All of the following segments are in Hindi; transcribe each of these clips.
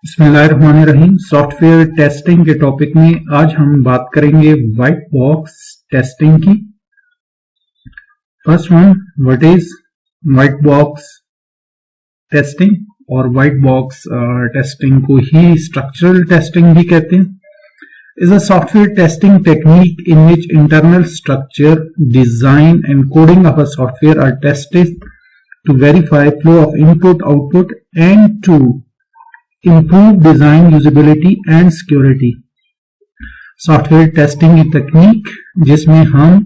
बिस्मिल्लाहिर्रहमानिर्रहीम। सॉफ्टवेयर टेस्टिंग के टॉपिक में आज हम बात करेंगे व्हाइट बॉक्स टेस्टिंग की। First one, what is white box testing? और व्हाइट बॉक्स टेस्टिंग को ही स्ट्रक्चरल टेस्टिंग भी कहते हैं। is a software testing technique in which internal structure, design and coding of a software are tested to verify flow of input output and to improve design usability and security. Software testing की तकनीक जिसमें हम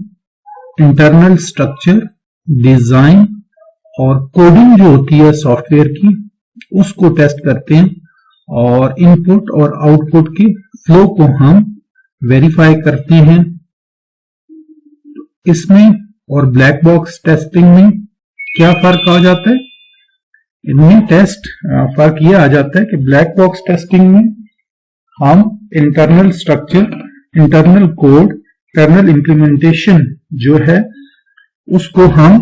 इंटरनल स्ट्रक्चर, डिजाइन और कोडिंग जो होती है सॉफ्टवेयर की उसको टेस्ट करते हैं और इनपुट और आउटपुट के फ्लो को हम वेरीफाई करते हैं। इसमें और ब्लैक बॉक्स टेस्टिंग में क्या फर्क आ जाता है? इनमें फर्क ये आ जाता है कि ब्लैक बॉक्स टेस्टिंग में हम internal structure, internal code, internal implementation जो है उसको हम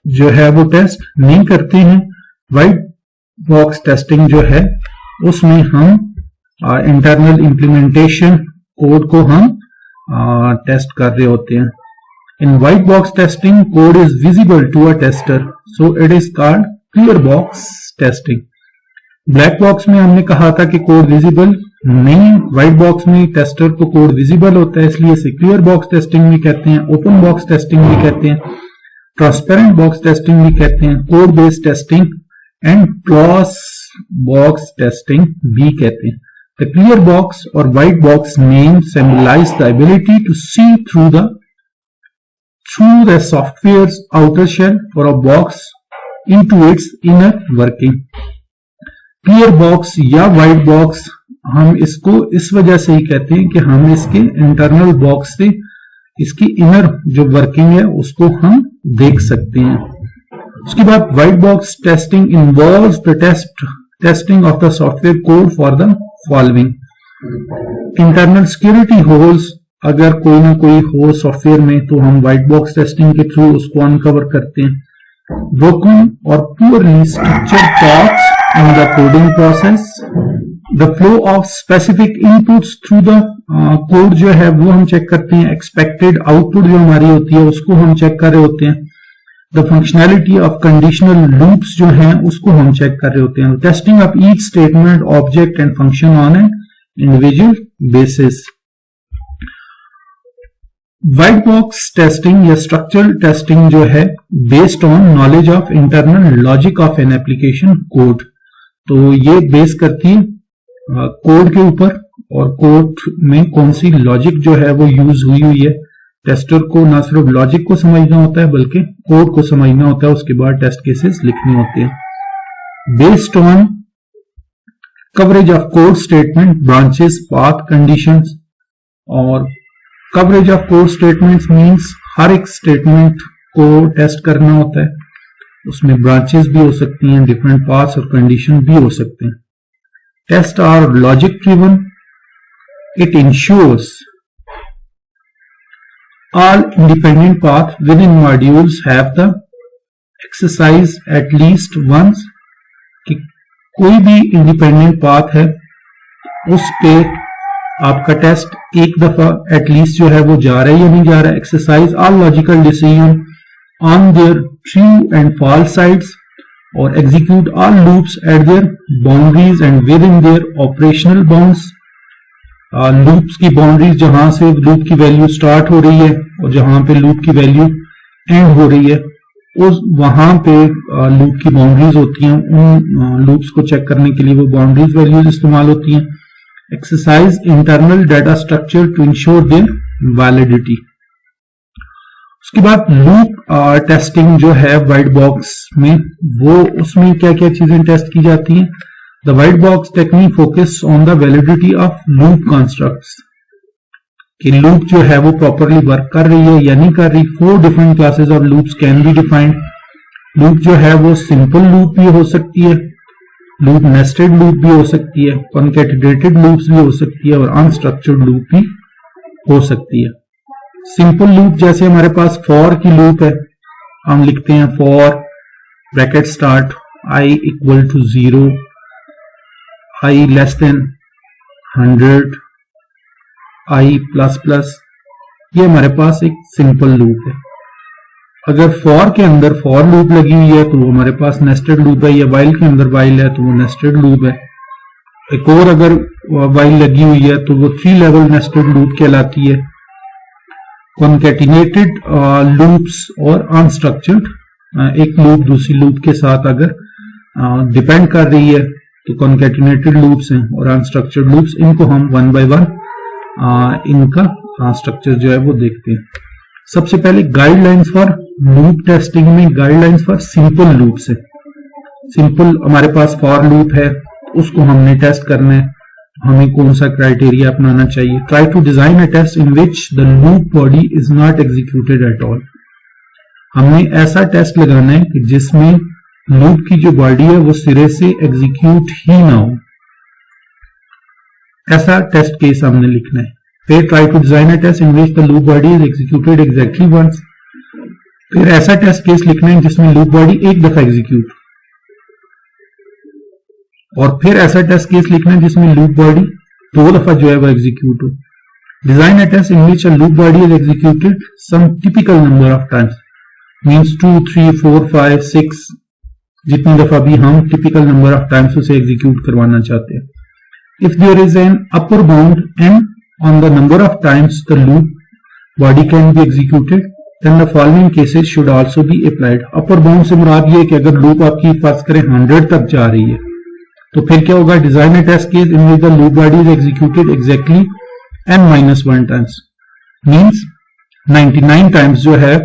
जो है वो टेस्ट नहीं करते हैं। व्हाइट बॉक्स टेस्टिंग जो है उसमें हम इंटरनल इंप्लीमेंटेशन कोड को हम टेस्ट कर रहे होते हैं। In white box testing code is visible to a tester, so it is called clear box testing. Black box में हमने कहा था कि कोड विजिबल नहीं, व्हाइट बॉक्स में टेस्टर को कोड विजिबल होता है, इसलिए इसे क्लियर बॉक्स टेस्टिंग भी कहते हैं, ओपन बॉक्स टेस्टिंग भी कहते हैं, ट्रांसपेरेंट बॉक्स टेस्टिंग भी कहते हैं, code based testing and cross box testing भी कहते हैं। The clear box or white box name symbolize the ability to see through the software's outer shell for a box into its inner working. Clear box या white box हम इसको इस वजह से ही कहते हैं कि हम इसके इंटरनल बॉक्स से इसकी इनर जो वर्किंग है उसको हम देख सकते हैं। उसके बाद white box testing involves the testing of the software code for the following. Internal security holes अगर कोई ना कोई हो सॉफ्टवेयर में तो हम व्हाइट बॉक्स टेस्टिंग के थ्रू उसको अनकवर करते हैं। ब्रोकन और poorly structured parts in the coding process, the flow of specific inputs through the code जो है वो हम चेक करते हैं। एक्सपेक्टेड आउटपुट जो हमारी होती है उसको हम चेक कर रहे होते हैं। The functionality of conditional loops जो हैं उसको हम चेक कर रहे होते हैं। Testing of each statement, object and function on an individual basis. White box testing या स्ट्रक्चरल टेस्टिंग जो है based on knowledge of internal logic of an application code, तो ये बेस करती है कोड के ऊपर और कोड में कौन सी लॉजिक जो है वो यूज हुई है। टेस्टर को ना सिर्फ लॉजिक को समझना होता है बल्कि कोड को समझना होता है, उसके बाद टेस्ट केसेस लिखने होते हैं। Based on coverage of code statement, branches, path, conditions. और coverage of code statements means हर एक स्टेटमेंट को टेस्ट करना होता है, उसमें ब्रांचेस भी हो सकती हैं, डिफरेंट पाथ्स और कंडीशन भी हो सकते हैं। Test are logic driven, it ensures all independent paths within modules have the exercise at least once, कि कोई भी इंडिपेंडेंट पाथ है उस पे आपका टेस्ट एक दफा एटलीस्ट जो है वो जा रहा है या नहीं जा रहा है। Exercise all logical decision on their true and false sides और execute all loops at their boundaries and within their operational bounds. Loops की बाउंड्रीज जहां से लूप की वैल्यू स्टार्ट हो रही है और जहां पे लूप की वैल्यू एंड हो रही है उस वहां पे लूप की बाउंड्रीज होती हैं, उन लूप्स को चेक करने के लिए वो बाउंड्रीज वैल्यूज इस्तेमाल होती हैं। Exercise internal data structure to ensure their validity. उसके बाद लूप टेस्टिंग जो है व्हाइट बॉक्स में वो उसमें क्या क्या चीजें टेस्ट की जाती हैं। The white box technique focus on the validity of loop constructs, कि लूप जो है वो प्रॉपरली वर्क कर रही है या नहीं कर रही। 4 different classes of loops can be defined. Loop जो है वो सिंपल लूप भी हो सकती है, लूप नेस्टेड लूप भी हो सकती है, कॉन्कैटिनेटेड लूप्स भी हो सकती है और अनस्ट्रक्चर्ड लूप भी हो सकती है। सिंपल लूप जैसे हमारे पास फॉर की लूप है, हम लिखते हैं for bracket start i = 0 i less than 100, i plus plus, ये हमारे पास एक सिंपल लूप है। अगर फॉर के अंदर फॉर लूप लगी हुई है तो वो हमारे पास नेस्टेड लूप है, या वाइल के अंदर वाइल है तो वो नेस्टेड लूप है। एक और अगर वाइल लगी हुई है तो वो 3 लेवल नेस्टेड लूप कहलाती है। कॉन्केटिनेटेड लूप्स और अनस्ट्रक्चर्ड, एक लूप दूसरी लूप के साथ अगर डिपेंड कर रही है तो कॉन्केटिनेटेड लूप्स हैं, और अनस्ट्रक्चर्ड लूप्स, इनको हम वन बाय वन इनका स्ट्रक्चर जो है वो देखते हैं। सबसे पहले गाइडलाइंस फॉर लूप टेस्टिंग में गाइडलाइंस फॉर सिंपल लूप्स है। सिंपल हमारे पास फॉर लूप है, उसको हमने टेस्ट करना है, हमें कौन सा क्राइटेरिया अपनाना चाहिए। Try to design a test in which the loop body is not executed at all. हमने ऐसा टेस्ट लगाना है कि जिसमें लूप की जो बॉडी है वो सिरे से एग्जीक्यूट ही ना हो, ऐसा टेस्ट केस हमने लिखना है। फिर try to design a test in which the loop body is executed exactly once. फिर ऐसा टेस्ट केस लिखना है जिसमें लूप बॉडी एक दफा एग्जीक्यूट, और फिर ऐसा टेस्ट केस लिखना है जिसमें लूप बॉडी 2 दफा जो है वो एग्जीक्यूट हो। Design a test in which a loop body is executed some typical number of times, means 2, 3, 4, 5, 6, जितनी दफा भी हम टिपिकल नंबर ऑफ टाइम्स उसे एग्जीक्यूट करवाना चाहते हैं। If there is an upper bound n on the number of times the loop body can be executed, then the following cases should also be applied. upper bound से मुराद ये है कि अगर लूप आपकी फर्ज करें 100 तक जा रही है तो फिर क्या होगा, design a test case in which the loop body is executed exactly n-1 times, means 99 times जो है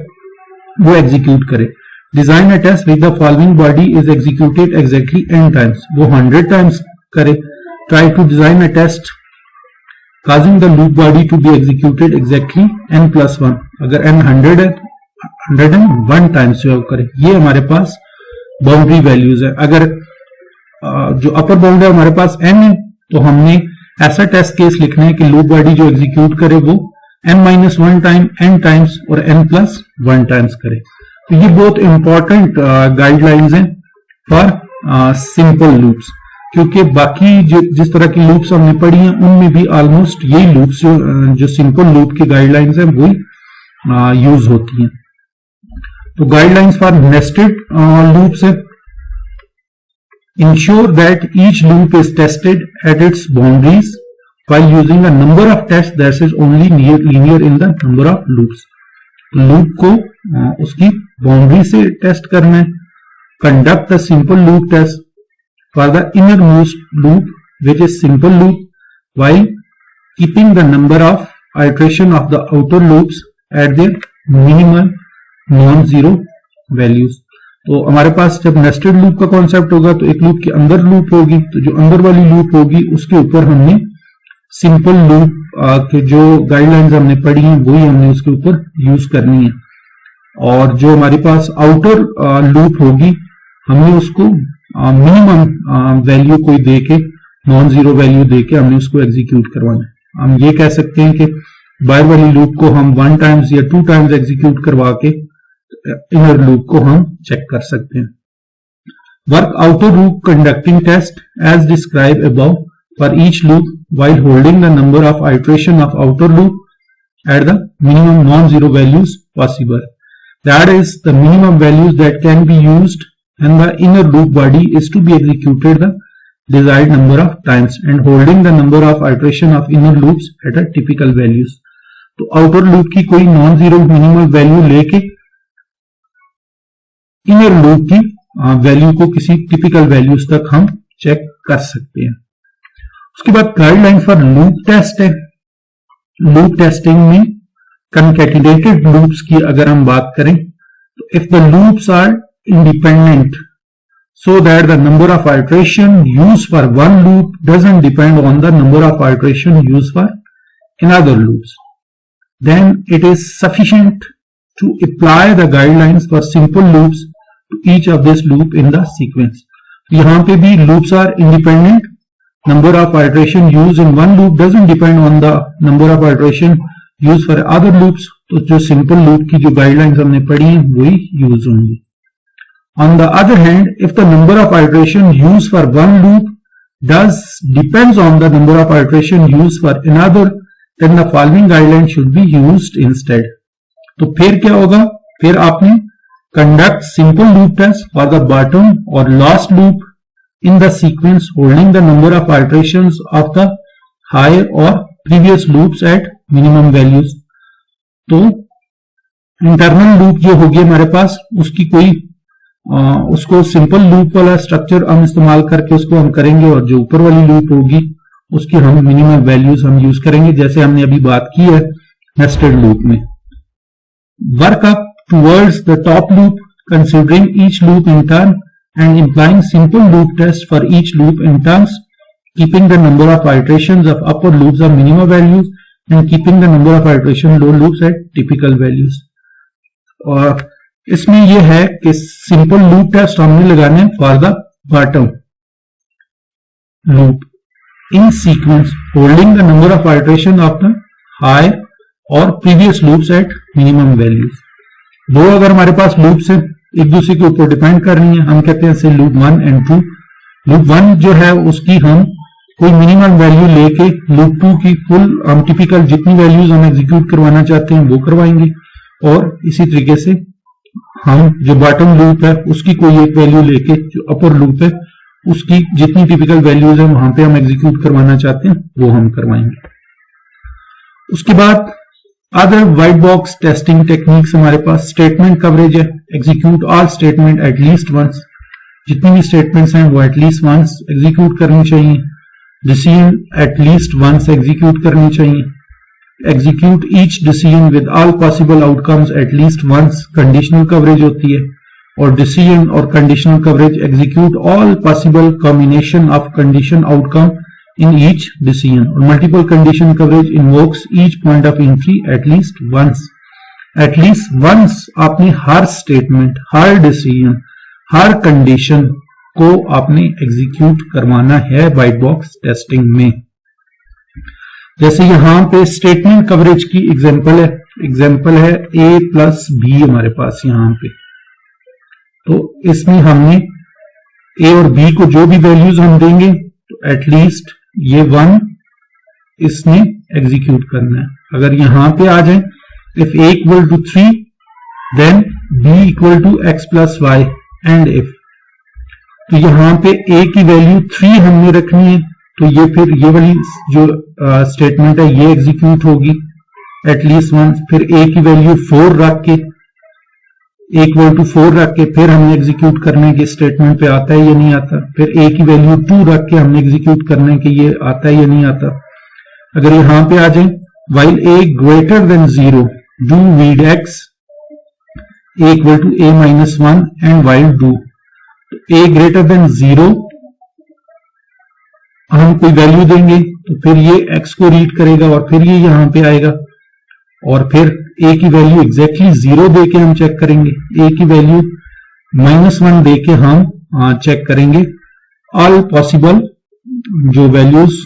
वो एग्जीक्यूट करे। Design a test which the following body is executed exactly n times, वो 100 टाइम्स करे। Try to design a test causing the loop body to be executed exactly n+1, अगर n 100 है 101 टाइम्स जो करे। ये हमारे पास बाउंड्री वैल्यूज है। अगर जो अपर बाउंड है हमारे पास n है तो हमने ऐसा टेस्ट केस लिखना है कि लूप बॉडी जो एग्जीक्यूट करे वो n-1 टाइम, n टाइम्स और n+1 टाइम्स करे। तो ये बहुत इंपॉर्टेंट गाइडलाइंस हैं फॉर सिंपल लूप्स, क्योंकि बाकी जिस तरह की लूप्स हमने पढ़ी हैं उनमें भी ऑलमोस्ट यही लूप्स जो सिंपल लूप की गाइडलाइंस हैं वही यूज होती हैं। तो गाइडलाइंस फॉर नेस्टेड लूप्स है, ensure that each loop is tested at its boundaries while using a number of test that is only linear in the number of loops. Loop को उसकी बाउंड्री से टेस्ट करना है। Conduct the simple loop test for the innermost loop which is simple loop while keeping the number of iteration of the outer loops at their minimal non-zero values। तो हमारे पास जब नेस्टेड लूप का कॉन्सेप्ट होगा तो एक लूप के अंदर लूप होगी, तो जो अंदर वाली लूप होगी उसके ऊपर हमने सिंपल लूप के जो गाइडलाइंस हमने पढ़ी हैं वही हमने उसके ऊपर यूज करनी है, और जो हमारे पास आउटर लूप होगी हमने उसको मिनिमम वैल्यू कोई देके, नॉन जीरो वैल्यू देके हमने उसको एग्जीक्यूट करवाना है। हम ये कह सकते हैं कि बाहर वाली लूप को हम 1 टाइम्स या 2 टाइम्स एग्जीक्यूट करवा के इनर लूप को हम चेक कर सकते हैं। Work outer loop conducting test as describe above for each loop while holding the number of iteration of outer loop at the minimum non-zero values possible. That is, the minimum values that can be used and the inner loop body is to be executed the desired number of times and holding the number of iteration of inner loops at a typical values. तो outer loop की कोई non-zero minimal value लेके inner loop की value को किसी typical values तक हम check कर सकते हैं। उसके बाद गाइडलाइन फॉर लूप टेस्ट है। लूप टेस्टिंग में कंकैटिनेटेड लूप्स की अगर हम बात करें तो if the loops are independent so that the number of iteration use for one loop doesn't depend on the number of iteration use for another loops, then it is sufficient to apply the guidelines for simple loops to each of this loop in the sequence. यहां पे भी loops are independent, number of iteration used in one loop doesn't depend on the number of iteration used for other loops। तो जो simple loop की जो guidelines हमने पढ़ी हैं वही यूज होंगी। On the other hand, if the number of iteration used for one loop does depends on the number of iteration used for another, then the following guideline should be used instead. तो फिर क्या होगा, फिर आपने conduct simple loop test for the bottom or last loop in the sequence holding the number of iterations of the higher or previous loops at minimum values. तो इंटरनल लूप जो होगी हमारे पास, उसकी कोई उसको सिंपल लूप वाला स्ट्रक्चर हम इस्तेमाल करके उसको हम करेंगे, और जो ऊपर वाली लूप होगी उसकी हम मिनिमम वैल्यूज हम यूज करेंगे, जैसे हमने अभी बात की है नेस्टेड लूप में. Work up towards the top loop considering each loop in turn and employing simple loop test for each loop in terms, keeping the number of iterations of upper loops of minimum values and keeping the number of iteration lower loops at typical values. और इसमें यह है कि सिंपल लूप टेस्ट हमने लगाने for the bottom loop in sequence holding the number of iteration of the high और previous loops at minimum values. दो अगर हमारे पास लूप्स हैं एक दूसरे के ऊपर डिपेंड कर रही हैं, हम कहते हैं से लूप 1 एंड 2. लूप 1 जो है उसकी हम कोई मिनिमम वैल्यू लेके लूप 2 की फुल हम टिपिकल जितनी वैल्यूज हम एग्जीक्यूट करवाना चाहते हैं वो करवाएंगे, और इसी तरीके से हम जो बॉटम लूप है उसकी कोई एक वैल्यू लेके जो अपर लूप है उसकी जितनी टिपिकल वैल्यूज है वहां पे हम एग्जीक्यूट करवाना चाहते हैं वो हम करवाएंगे. उसके बाद other white box testing techniques हमारे पास स्टेटमेंट कवरेज है. Execute all statement at least once, जितनी भी स्टेटमेंट्स हैं वो एटलीस्ट वंस एग्जीक्यूट करनी चाहिए. डिसीजन एटलीस्ट वंस एग्जीक्यूट करनी चाहिए. Execute each decision with all possible outcomes at least once, conditional coverage होती है. और decision और conditional coverage execute all possible combination of condition outcome in each decision. और multiple condition coverage invokes each point of entry at least once. At least once आपने हर statement, हर decision, हर condition को आपने execute करवाना है white box testing में. जैसे यहां पे स्टेटमेंट कवरेज की एग्जांपल है a प्लस बी हमारे पास यहां पे. तो इसमें हमने a और b को जो भी वैल्यूज हम देंगे तो एटलीस्ट ये 1 इसने एग्जीक्यूट करना है. अगर यहां पे आ जाए if a equal to 3 then b equal to x plus y end if, तो यहां पे a की वैल्यू 3 हमने रखनी है, तो ये फिर ये वाली जो स्टेटमेंट है ये एग्जीक्यूट होगी एटलीस्ट वंस. फिर a की वैल्यू 4 रख के a इक्वल टू 4 रख के फिर हमने एग्जीक्यूट करने के स्टेटमेंट पे आता है या नहीं आता. फिर a की वैल्यू 2 रख के हमने एग्जीक्यूट करने के ये आता है या नहीं आता. अगर यहां पे आ जाए while a greater than 0 do read x a equal to a minus 1 end while do, तो a ग्रेटर देन 0 हम कोई वैल्यू देंगे तो फिर ये x को रीड करेगा और फिर ये यहां पे आएगा, और फिर a की वैल्यू एग्जैक्टली 0 दे के हम चेक करेंगे, a की वैल्यू -1 दे के हम चेक करेंगे ऑल पॉसिबल जो वैल्यूज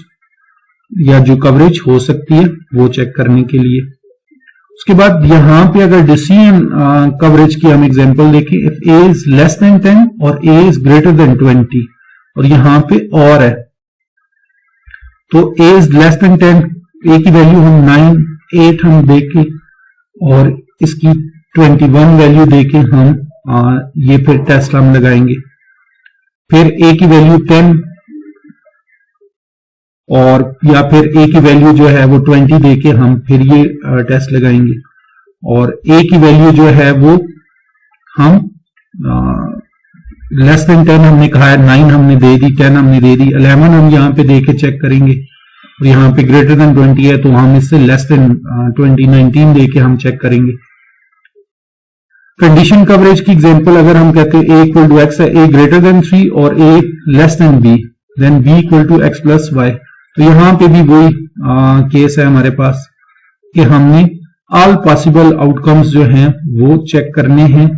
या जो कवरेज हो सकती है वो चेक करने के लिए. उसके बाद यहां पे अगर डिसीजन कवरेज की हम एग्जांपल देखें, if a is less than 10 और a इज ग्रेटर देन 20, और यहां पे और है तो a is less than 10, a की वैल्यू हम 9, 8 हम देके और इसकी 21 वैल्यू देके हम ये फिर टेस्ट हम लगाएंगे. फिर a की वैल्यू 10 और या फिर a की वैल्यू जो है वो 20 देके हम फिर ये टेस्ट लगाएंगे, और a की वैल्यू जो है वो हम लेस देन 10 हमने कहा है, 9 हमने दे दी, 10 हमने दे दी, 11 हम यहाँ पे देके चेक करेंगे, और यहाँ पे ग्रेटर देन 20 है तो हम इससे लेस देन 20 19 देके हम चेक करेंगे. कंडीशन कवरेज की एग्जांपल अगर हम कहते हैं a इक्वल टू x है, a ग्रेटर देन 3 और a less than b, then b equal to x plus y, तो यहाँ पे भी वही केस है हमारे पास कि हमने ऑल पॉसिबल आउटकम्स जो हैं वो चेक करने हैं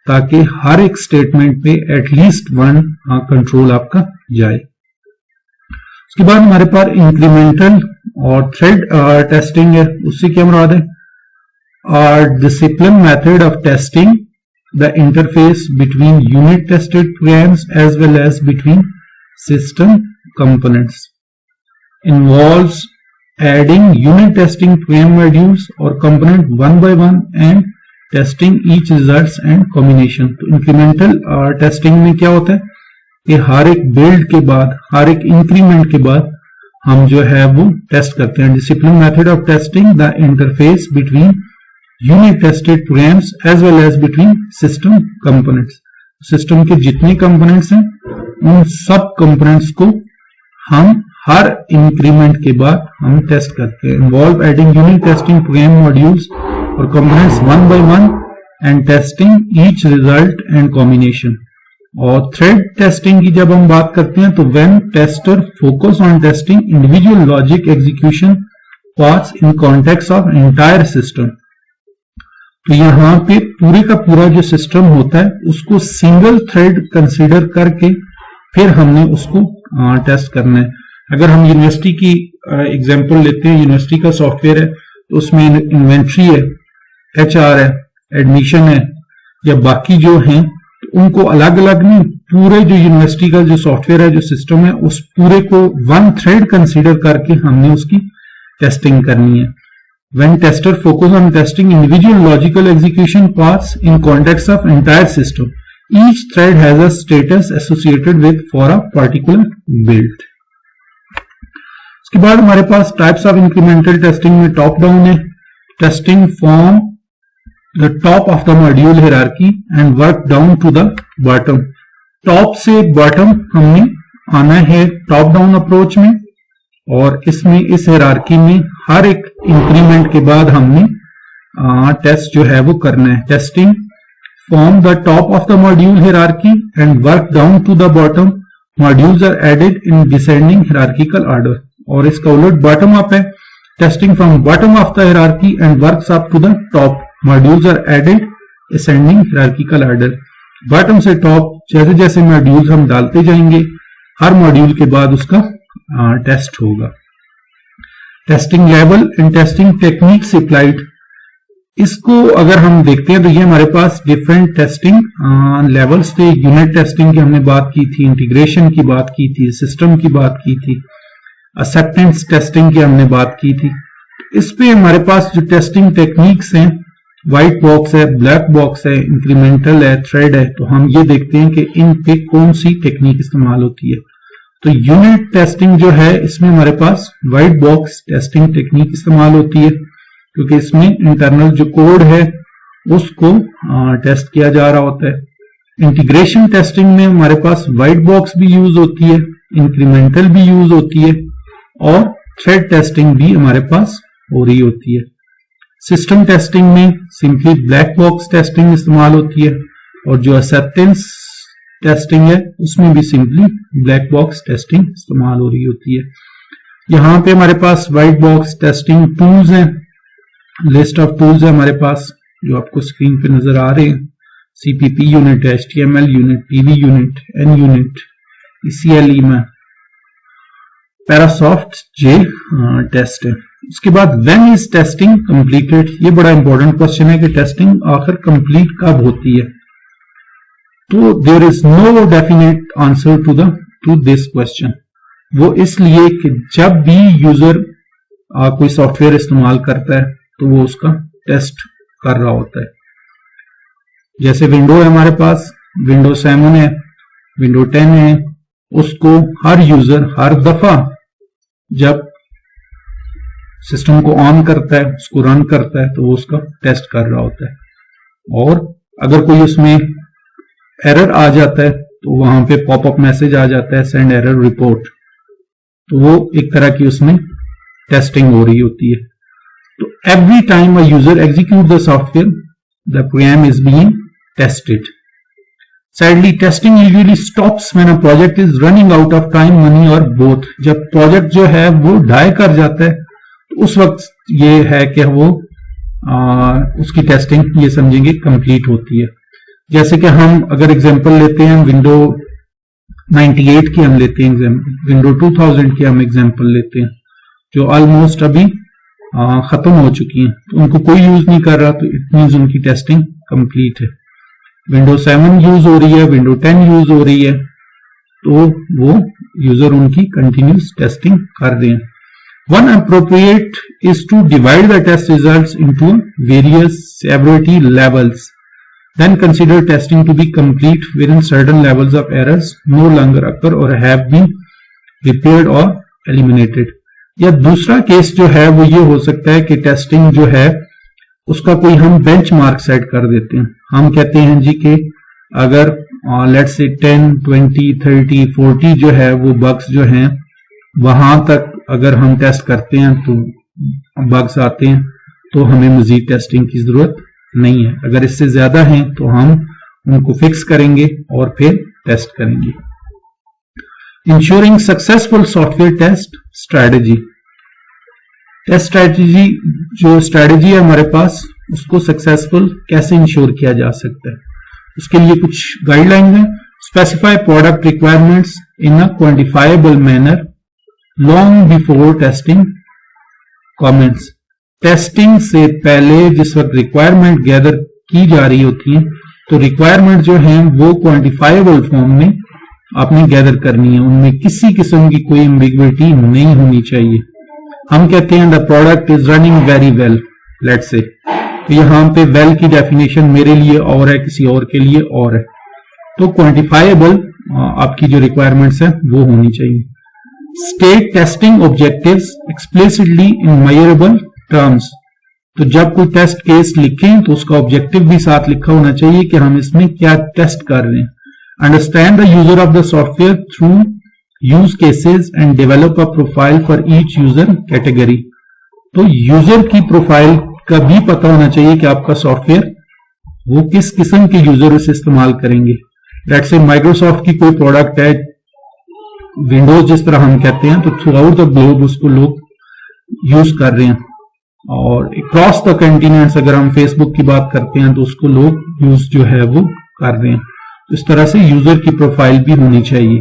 ताकि हर एक स्टेटमेंट पे एटलीस्ट 1 कंट्रोल आपका जाए. उसके बाद हमारे पास इंक्रीमेंटल और थ्रेड टेस्टिंग है. उससे क्या मुराद है? discipline method of testing the interface between unit tested programs as well as between system components, involves adding unit testing program modules or component one by one and testing each results and combination. तो incremental testing में क्या होता है कि हर एक build के बाद, हर एक increment के बाद हम जो है वो टेस्ट करते हैं. Discipline method of testing the interface between unit tested programs as well as between system components. System के जितने कंपोनेंट्स हैं उन सब कंपोनेंट्स को हम हर इंक्रीमेंट के बाद हम टेस्ट करते हैं. Involve adding unit testing program modules और components one by one and testing each result and combination. और थ्रेड टेस्टिंग की जब हम बात करते हैं तो when tester focus on testing individual logic execution parts in context of entire system. तो यहाँ पे पूरे का पूरा जो सिस्टम होता है उसको सिंगल थ्रेड कंसीडर करके फिर हमने उसको टेस्ट करना है. अगर हम यूनिवर्सिटी की एग्जांपल लेते हैं, यूनिवर्सिटी का सॉफ्टवेयर है तो उसमें इन्वेंट्री है, एचआर है, एडमिशन है या बाकी जो हैं तो उनको अलग अलग नहीं, पूरे जो यूनिवर्सिटी का जो सॉफ्टवेयर है, जो सिस्टम है, उस पूरे को वन थ्रेड कंसीडर करके हमने उसकी टेस्टिंग करनी है. When tester focus on testing individual logical execution paths in context of entire system, each thread has a status associated with for a particular build. उसके बाद हमारे पास types of incremental testing में top down है, testing from the top of the module hierarchy and work down to the bottom. Top से bottom हमने आना है top down approach में और इसमें इस हायरार्की में हर एक इंक्रीमेंट के बाद हमने टेस्ट जो है वो करना है. Testing from the top of the module hierarchy and work down to the bottom. Modules are added in descending hierarchical order. और इसका उलट बॉटम अप है. Testing from bottom of the hierarchy and works up to the top. Modules are added ascending hierarchical order. Bottom से टॉप जैसे जैसे मॉड्यूल्स हम डालते जाएंगे हर मॉड्यूल के बाद उसका टेस्ट होगा. Testing level and testing techniques applied. इसको अगर हम देखते हैं तो ये हमारे पास डिफरेंट टेस्टिंग लेवल्स थे. यूनिट टेस्टिंग की हमने बात की थी, इंटीग्रेशन की बात की थी, सिस्टम की बात की थी, एक्सेप्टेंस टेस्टिंग की हमने बात की थी. इस पे हमारे पास जो टेस्टिंग टेक्निक्स हैं, व्हाइट बॉक्स है, ब्लैक बॉक्स है, इंक्रीमेंटल है, थ्रेड है. तो हम ये देखते हैं कि इन पे कौन सी टेक्निक इस्तेमाल होती है. तो यूनिट टेस्टिंग जो है इसमें हमारे पास व्हाइट बॉक्स टेस्टिंग टेक्निक इस्तेमाल होती है क्योंकि इसमें इंटरनल जो कोड है उसको टेस्ट किया जा रहा होता है. इंटीग्रेशन टेस्टिंग में हमारे पास व्हाइट बॉक्स भी यूज होती है, इंक्रीमेंटल भी यूज होती है और थ्रेड टेस्टिंग भी हमारे पास हो रही होती है. सिस्टम टेस्टिंग में सिंपली ब्लैक बॉक्स टेस्टिंग इस्तेमाल होती है और जो एक्सेप्टेंस टेस्टिंग है उसमें भी सिंपली ब्लैक बॉक्स टेस्टिंग इस्तेमाल हो रही होती है. यहाँ पे हमारे पास व्हाइट बॉक्स टेस्टिंग टूल्स हैं, लिस्ट ऑफ टूल्स है हमारे पास जो आपको स्क्रीन पे नजर आ रहे हैं. CPP unit, HTML unit, PV unit, N unit, CLE में पैरासॉफ्ट J टेस्ट है. उसके बाद व्हेन इज टेस्टिंग कंप्लीटेड. ये बड़ा इंपॉर्टेंट क्वेश्चन है कि टेस्टिंग आखिर कंप्लीट कब होती है. तो there is no definite answer to this question. वो इसलिए कि जब भी यूजर कोई सॉफ्टवेयर इस्तेमाल करता है तो वो उसका टेस्ट कर रहा होता है. जैसे विंडो है हमारे पास, विंडो 7 है, विंडो 10 है, उसको हर यूजर हर दफा जब सिस्टम को ऑन करता है, उसको रन करता है तो वो उसका टेस्ट कर रहा होता है. और अगर कोई उसमें एरर आ जाता है तो वहां पे पॉपअप मैसेज आ जाता है, सेंड एरर रिपोर्ट. तो वो एक तरह की उसमें टेस्टिंग हो रही होती है. तो every time a user execute the software the program is being tested. Sadly testing usually stops when a project is running out of time, money और बोथ. जब प्रोजेक्ट जो है वो डाई कर जाता है तो उस वक्त ये है कि वो उसकी टेस्टिंग ये समझेंगे कंप्लीट होती है. जैसे कि हम अगर एग्जांपल लेते हैं विंडो 98 की हम लेते हैं एग्जांपल, विंडो 2000 की हम एग्जांपल लेते हैं जो ऑलमोस्ट अभी खत्म हो चुकी हैं. तो उनको कोई यूज नहीं कर रहा तो इट मींस उनकी टेस्टिंग कंप्लीट है. विंडो 7 यूज हो रही है, विंडो 10 यूज हो रही है तो वो यूजर उनकी कंटिन्यूस टेस्टिंग कर दें। One appropriate is to divide the test results into various severity levels, then consider testing to be complete wherein certain levels of errors no longer occur or have been repaired or eliminated। या दूसरा केस जो है वो ये हो सकता है कि टेस्टिंग जो है उसका कोई हम बेंचमार्क सेट कर देते हैं। हम कहते हैं जी कि अगर लेट्स से 10, 20, 30, 40 जो है वो बग्स जो हैं वहां तक अगर हम टेस्ट करते हैं तो बग्स आते हैं तो हमें मजीद टेस्टिंग की जरूरत नहीं है। अगर इससे ज्यादा हैं तो हम उनको फिक्स करेंगे और फिर टेस्ट करेंगे। Ensuring successful software test strategy. Test strategy जो स्ट्रेटेजी है हमारे पास उसको सक्सेसफुल कैसे इंश्योर किया जा सकता है, उसके लिए कुछ गाइडलाइन है। Specify product requirements in a quantifiable manner long before testing comments. Testing से पहले जिस वक्त रिक्वायरमेंट गैदर की जा रही होती है तो रिक्वायरमेंट जो है वो क्वांटिफाइबल फॉर्म में आपने गैदर करनी है, उनमें किसी किस्म की कोई एम्बिग्युइटी नहीं होनी चाहिए। हम कहते हैं the product is running very well, let's say, तो यहां पे वेल की डेफिनेशन मेरे लिए और है, किसी और के लिए और है। तो क्वांटिफाइबल आपकी जो रिक्वायरमेंट्स है वो होनी चाहिए। स्टेट टेस्टिंग ऑब्जेक्टिव्स एक्सप्लिसिटली इन मेजरेबल टर्म्स। तो जब कोई टेस्ट केस लिखें तो उसका ऑब्जेक्टिव भी साथ लिखा होना चाहिए कि हम इसमें क्या टेस्ट कर रहे हैं। Understand the user of the software through use cases and develop a profile for each user category. तो यूजर की प्रोफाइल का भी पता होना चाहिए कि आपका सॉफ्टवेयर वो किस किस्म के यूजर उसे इस्तेमाल करेंगे। लेट्स से माइक्रोसॉफ्ट की कोई प्रोडक्ट है, विंडोज जिस तरह हम कहते हैं, तो थ्रू आउट द ग्लोब उसको लोग यूज कर रहे हैं और क्रॉस द कंटिनेंट्स अगर हम फेसबुक की बात करते हैं तो उसको लोग यूज जो है वो कर रहे हैं। इस तरह से यूजर की प्रोफाइल भी होनी चाहिए।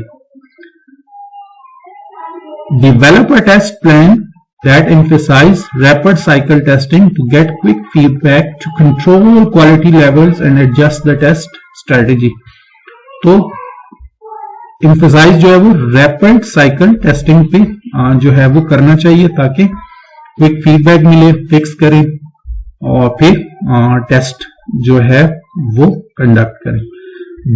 Develop a test plan that emphasize rapid cycle testing to get quick feedback to control quality levels and adjust the test strategy. तो एम्फसाइज जो है वो रैपिड साइकिल टेस्टिंग पे जो है वो करना चाहिए ताकि क्विक फीडबैक मिले, फिक्स करें और फिर टेस्ट जो है वो कंडक्ट करें।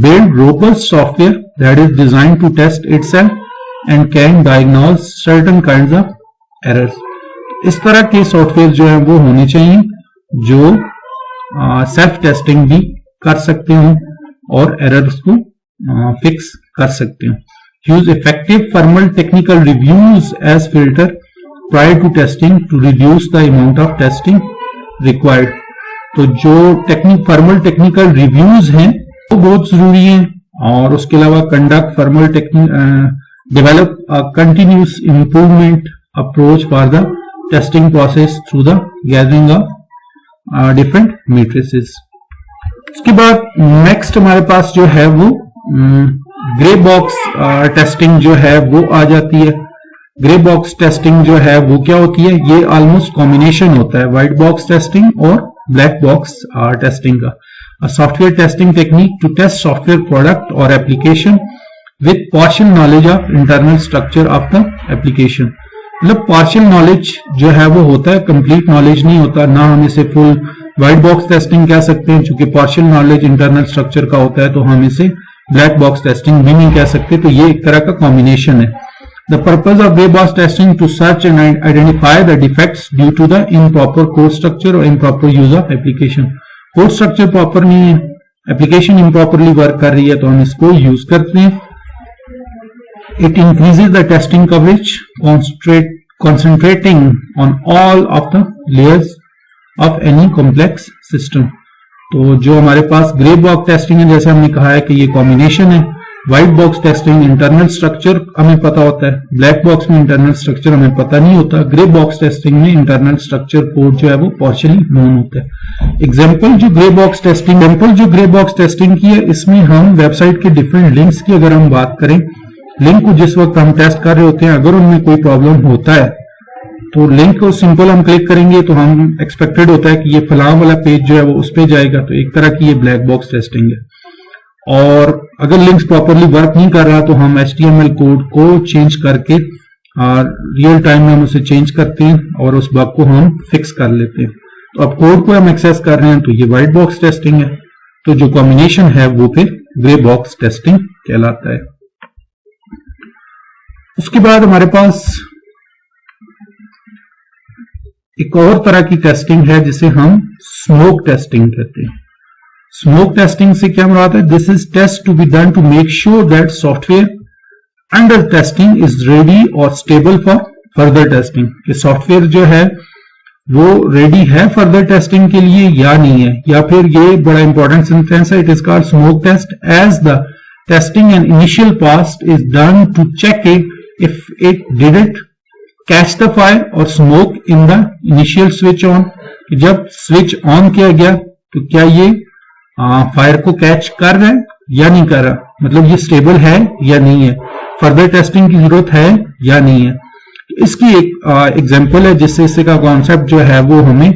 Build robust software that is design to test itself and can diagnose certain kinds of errors. इस तरह के सॉफ्टवेयर जो है वो होने चाहिए जो सेल्फ टेस्टिंग भी कर सकते हो और एरर्स को फिक्स कर सकते हो। Use effective formal technical reviews as filter prior to testing to reduce the amount of testing required। तो जो फॉर्मल टेक्निकल रिव्यूज हैं वो बहुत जरूरी हैं और उसके अलावा conduct formal develop continuous improvement approach for the testing process through the gathering of different matrices. उसके बाद नेक्स्ट हमारे पास जो है वो ग्रे बॉक्स टेस्टिंग जो है वो आ जाती है। ग्रे बॉक्स टेस्टिंग जो है वो क्या होती है, ये ऑलमोस्ट कॉम्बिनेशन होता है व्हाइट बॉक्स टेस्टिंग और ब्लैक बॉक्स टेस्टिंग का। Software testing technique to test software product और application with partial knowledge of internal structure of the application. मतलब पार्शियल नॉलेज जो है वो होता है, कंप्लीट नॉलेज नहीं होता। ना हम इसे फुल व्हाइट बॉक्स टेस्टिंग कह सकते हैं, चूंकि पार्शियल नॉलेज इंटरनल स्ट्रक्चर का होता है, तो हम इसे ब्लैक बॉक्स टेस्टिंग भी नहीं कह सकते। तो ये एक तरह का कॉम्बिनेशन है। The purpose of gray box testing to search and identify the defects due to the improper code structure or improper use of application। Code structure proper नहीं है, application improperly work कर रही है, तो हम इसको use करते हैं। It increases the testing coverage, concentrating on all of the layers of any complex system। तो जो हमारे पास ग्रे बॉक्स टेस्टिंग है, जैसे हमने कहा है कि ये कॉम्बिनेशन है। White box testing internal structure हमें पता होता है, ब्लैक बॉक्स में इंटरनल स्ट्रक्चर हमें पता नहीं होता। ग्रे बॉक्स टेस्टिंग में इंटरनल स्ट्रक्चर कोड जो है वो पार्शियली नोन होता है। एग्जांपल जो ग्रे बॉक्स टेस्टिंग की है, इसमें हम वेबसाइट के डिफरेंट लिंक्स की अगर हम बात करें, लिंक को जिस वक्त हम टेस्ट कर रहे होते हैं अगर उनमें कोई प्रॉब्लम होता है तो लिंक को सिंपल हम क्लिक करेंगे तो हम एक्सपेक्टेड होता है कि ये फलां वाला पेज जो है वो उस पे जाएगा। तो एक तरह की ये ब्लैक बॉक्स टेस्टिंग है। और अगर लिंक्स प्रॉपरली वर्क नहीं कर रहा तो हम HTML कोड को चेंज करके रियल टाइम में हम उसे चेंज करते हैं और उस बग को हम फिक्स कर लेते हैं। तो अब कोड को हम एक्सेस कर रहे हैं तो ये व्हाइट बॉक्स टेस्टिंग है, तो जो कॉम्बिनेशन है वो फिर ग्रे बॉक्स टेस्टिंग कहलाता है। उसके बाद हमारे पास एक और तरह की टेस्टिंग है जिसे हम स्मोक टेस्टिंग कहते हैं। स्मोक टेस्टिंग से क्या मुराद है? This is test to be done to make sure that software under testing is ready और स्टेबल फॉर फर्दर टेस्टिंग। कि सॉफ्टवेयर जो है वो रेडी है फर्दर टेस्टिंग के लिए या नहीं है। या फिर ये बड़ा इंपॉर्टेंट सेंटेंस है, it is called smoke test as the testing and initial past is done to check if it didn't catch the fire और smoke in the initial switch on. जब स्विच ऑन किया गया तो क्या ये फायर को कैच कर रहा है या नहीं कर रहा, मतलब ये स्टेबल है या नहीं है, फर्दर टेस्टिंग की जरूरत है या नहीं है। इसकी एक एग्जांपल है जिससे इसका कॉन्सेप्ट जो है वो हमें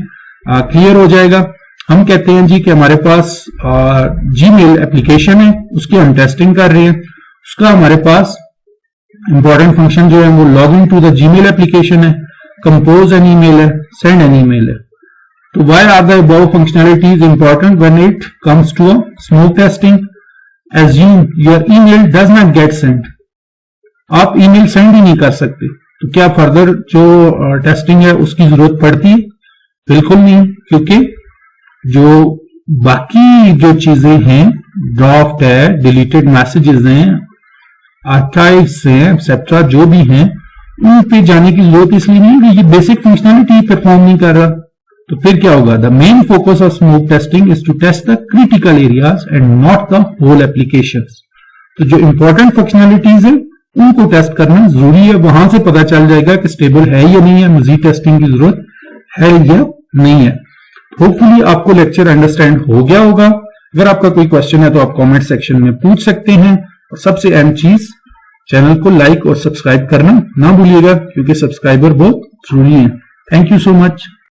क्लियर हो जाएगा। हम कहते हैं जी कि हमारे पास जीमेल एप्लीकेशन है, उसकी हम टेस्टिंग कर रहे हैं। उसका हमारे पास इंपॉर्टेंट फंक्शन जो है वो log in to the Gmail application है, कंपोज एन ईमेल है, सेंड एन ईमेल है। तो why are the above functionalities important when it comes to a smoke testing? Assume your email does not get sent. आप ईमेल सेंड ही नहीं कर सकते, तो क्या फर्दर जो टेस्टिंग है उसकी जरूरत पड़ती है? बिल्कुल नहीं, क्योंकि जो बाकी जो चीजें हैं, ड्राफ्ट है, डिलीटेड मैसेजेस हैं, आर्काइव्स हैं, एक्सेट्रा जो भी हैं, उन पे जाने की जरूरत इसलिए नहीं कि ये बेसिक फंक्शनलिटी परफॉर्म नहीं कर रहा। तो फिर क्या होगा? The main focus of smoke testing is to test the critical areas and not the whole applications. तो जो इंपॉर्टेंट फंक्शनलिटीज है उनको टेस्ट करना जरूरी है, वहां से पता चल जाएगा कि स्टेबल है या नहीं है, मजीद टेस्टिंग की जरूरत है या नहीं है। होपफुली आपको लेक्चर अंडरस्टैंड हो गया होगा। अगर आपका कोई क्वेश्चन है तो आप कमेंट सेक्शन में पूछ सकते हैं। और सबसे अहम चीज, चैनल को लाइक और सब्सक्राइब करना ना भूलिएगा, क्योंकि सब्सक्राइबर बहुत जरूरी है। Thank you so much.